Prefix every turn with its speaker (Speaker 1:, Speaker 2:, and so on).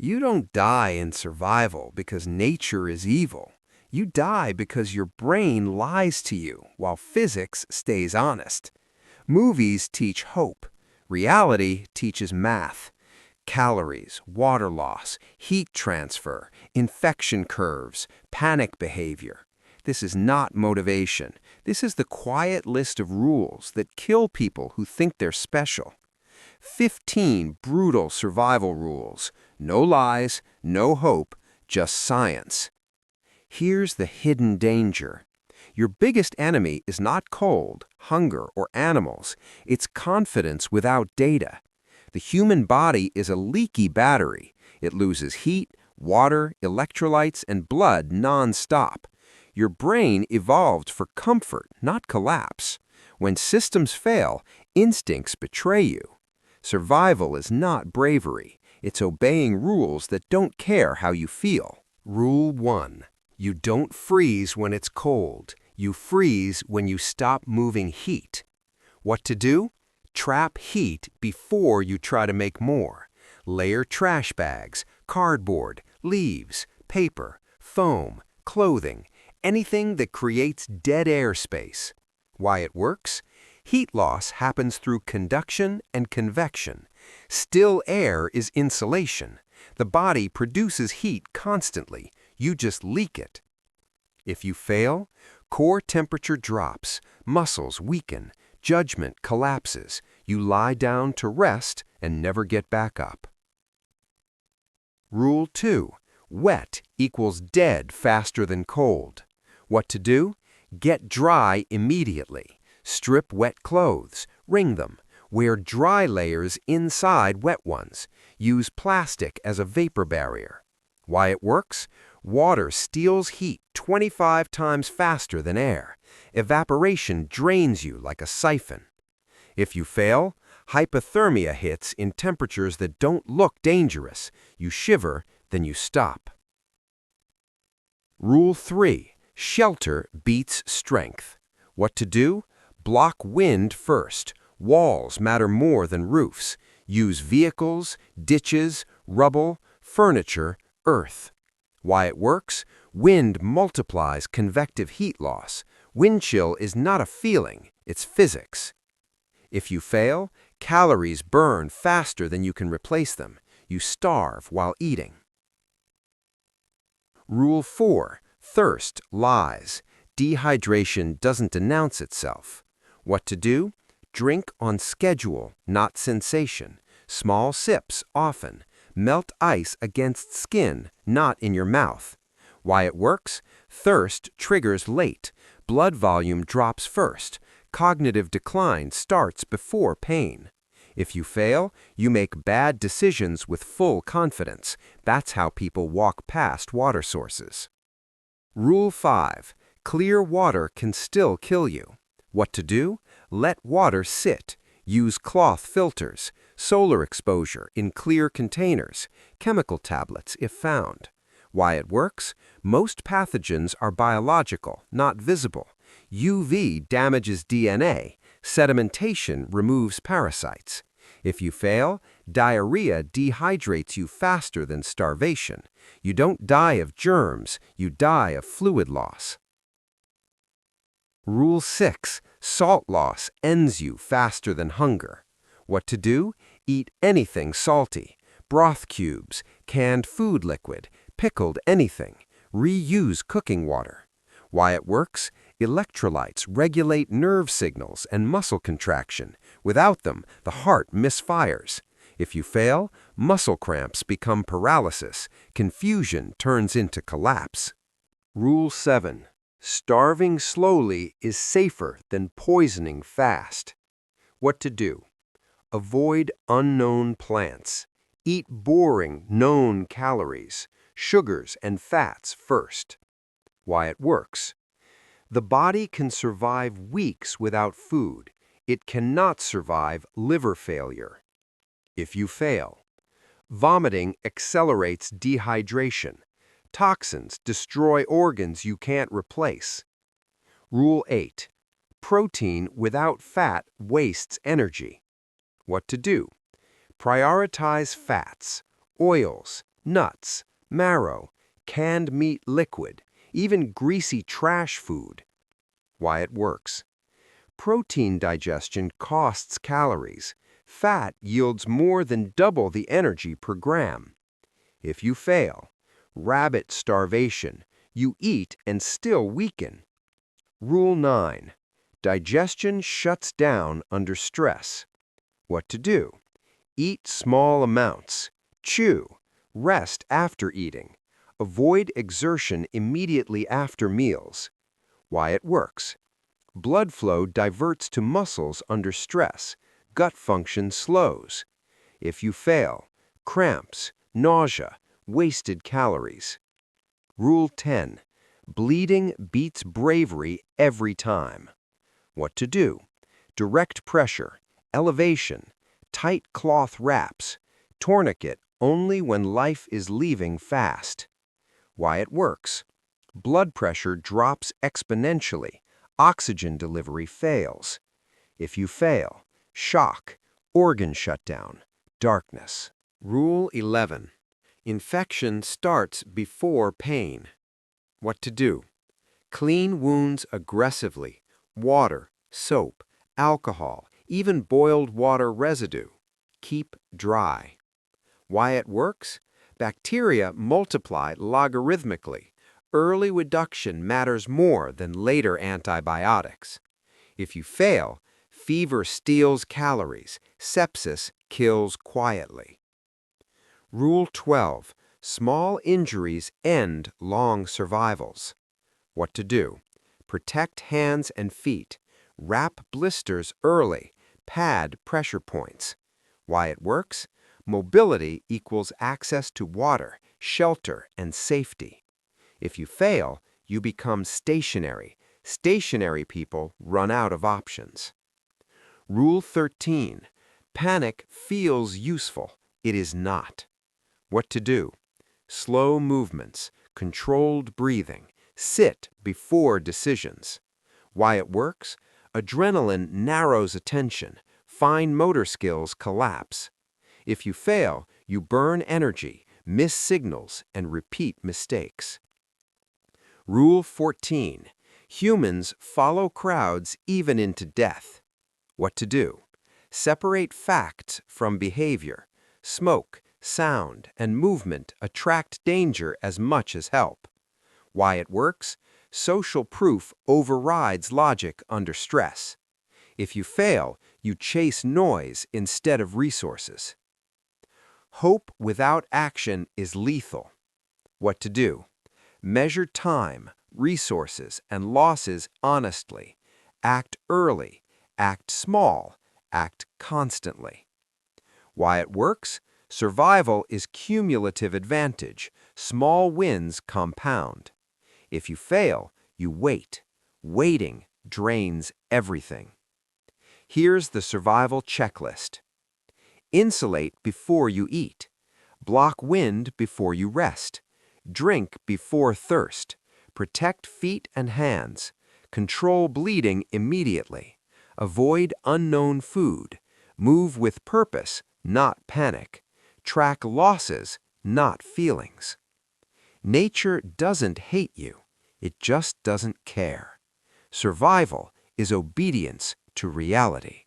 Speaker 1: You don't die in survival because nature is evil. You die because your brain lies to you while physics stays honest. Movies teach hope. Reality teaches math. Calories, water loss, heat transfer, infection curves, panic behavior. This is not motivation. This is the quiet list of rules that kill people who think they're special. 15 brutal survival rules. No lies, no hope, just science. Here's the hidden danger. Your biggest enemy is not cold, hunger, or animals. It's confidence without data. The human body is a leaky battery. It loses heat, water, electrolytes, and blood non-stop. Your brain evolved for comfort, not collapse. When systems fail, instincts betray you. Survival is not bravery. It's obeying rules that don't care how you feel. Rule 1. You don't freeze when it's cold. You freeze when you stop moving heat. What to do? Trap heat before you try to make more. Layer trash bags, cardboard, leaves, paper, foam, clothing, anything that creates dead air space. Why it works? Heat loss happens through conduction and convection. Still air is insulation. The body produces heat constantly. You just leak it. If you fail, core temperature drops, muscles weaken, judgment collapses. You lie down to rest and never get back up. Rule 2. Wet equals dead faster than cold. What to do? Get dry immediately. Strip wet clothes, wring them. Wear dry layers inside wet ones. Use plastic as a vapor barrier. Why it works? Water steals heat 25 times faster than air. Evaporation drains you like a siphon. If you fail, hypothermia hits in temperatures that don't look dangerous. You shiver, then you stop. Rule 3. Shelter beats strength. What to do? Block wind first. Walls matter more than roofs. Use vehicles, ditches, rubble, furniture, earth. Why it works? Wind multiplies convective heat loss. Wind chill is not a feeling, it's physics. If you fail, calories burn faster than you can replace them. You starve while eating. Rule 4. Thirst lies. Dehydration doesn't announce itself. What to do? Drink on schedule, not sensation. Small sips often. Melt ice against skin, not in your mouth. Why it works? Thirst triggers late. Blood volume drops first. Cognitive decline starts before pain. If you fail, you make bad decisions with full confidence. That's how people walk past water sources. Rule 5. Clear water can still kill you. What to do? Let water sit. Use cloth filters, solar exposure in clear containers, chemical tablets if found. Why it works? Most pathogens are biological, not visible. UV damages DNA. Sedimentation removes parasites. If you fail, diarrhea dehydrates you faster than starvation. You don't die of germs, you die of fluid loss. Rule 6. Salt loss ends you faster than hunger. What to do? Eat anything salty. Broth cubes, canned food liquid, pickled anything. Reuse cooking water. Why it works? Electrolytes regulate nerve signals and muscle contraction. Without them, the heart misfires. If you fail, muscle cramps become paralysis. Confusion turns into collapse. Rule 7. Starving slowly is safer than poisoning fast. What to do? Avoid unknown plants. Eat boring, known calories, sugars and fats first. Why it works? The body can survive weeks without food. It cannot survive liver failure. If you fail, vomiting accelerates dehydration. Toxins destroy organs you can't replace. Rule 8. Protein without fat wastes energy. What to do? Prioritize fats, oils, nuts, marrow, canned meat liquid, even greasy trash food. Why it works. Protein digestion costs calories. Fat yields more than double the energy per gram. If you fail, rabbit starvation, you eat and still weaken. Rule 9. Digestion shuts down under stress. What to do? Eat small amounts. Chew. Rest after eating. Avoid exertion immediately after meals. Why it works. Blood flow diverts to muscles under stress. Gut function slows. If you fail, cramps, nausea, wasted calories. Rule 10. Bleeding beats bravery every time. What to do? Direct pressure, elevation, tight cloth wraps, tourniquet only when life is leaving fast. Why it works. Blood pressure drops exponentially. Oxygen delivery fails. If you fail, shock, organ shutdown, darkness. Rule 11. Infection starts before pain. What to do? Clean wounds aggressively. Water, soap, alcohol, even boiled water residue. Keep dry. Why it works? Bacteria multiply logarithmically. Early reduction matters more than later antibiotics. If you fail, fever steals calories. Sepsis kills quietly. Rule 12. Small injuries end long survivals. What to do? Protect hands and feet. Wrap blisters early. Pad pressure points. Why it works? Mobility equals access to water, shelter, and safety. If you fail, you become stationary. Stationary people run out of options. Rule 13. Panic feels useful. It is not. What to do? Slow movements, controlled breathing, sit before decisions. Why it works? Adrenaline narrows attention. Fine motor skills collapse. If you fail, you burn energy, miss signals, and repeat mistakes. Rule 14. Humans follow crowds even into death. What to do? Separate facts from behavior. Smoke, sound, and movement attract danger as much as help. Why it works? Social proof overrides logic under stress. If you fail, you chase noise instead of resources. Hope without action is lethal. What to do? Measure time, resources, and losses honestly. Act early, act small, act constantly. Why it works? Survival is cumulative advantage. Small wins compound. If you fail, you wait. Waiting drains everything. Here's the survival checklist. Insulate before you eat. Block wind before you rest. Drink before thirst. Protect feet and hands. Control bleeding immediately. Avoid unknown food. Move with purpose, not panic. Track losses, not feelings. Nature doesn't hate you. It just doesn't care. Survival is obedience to reality.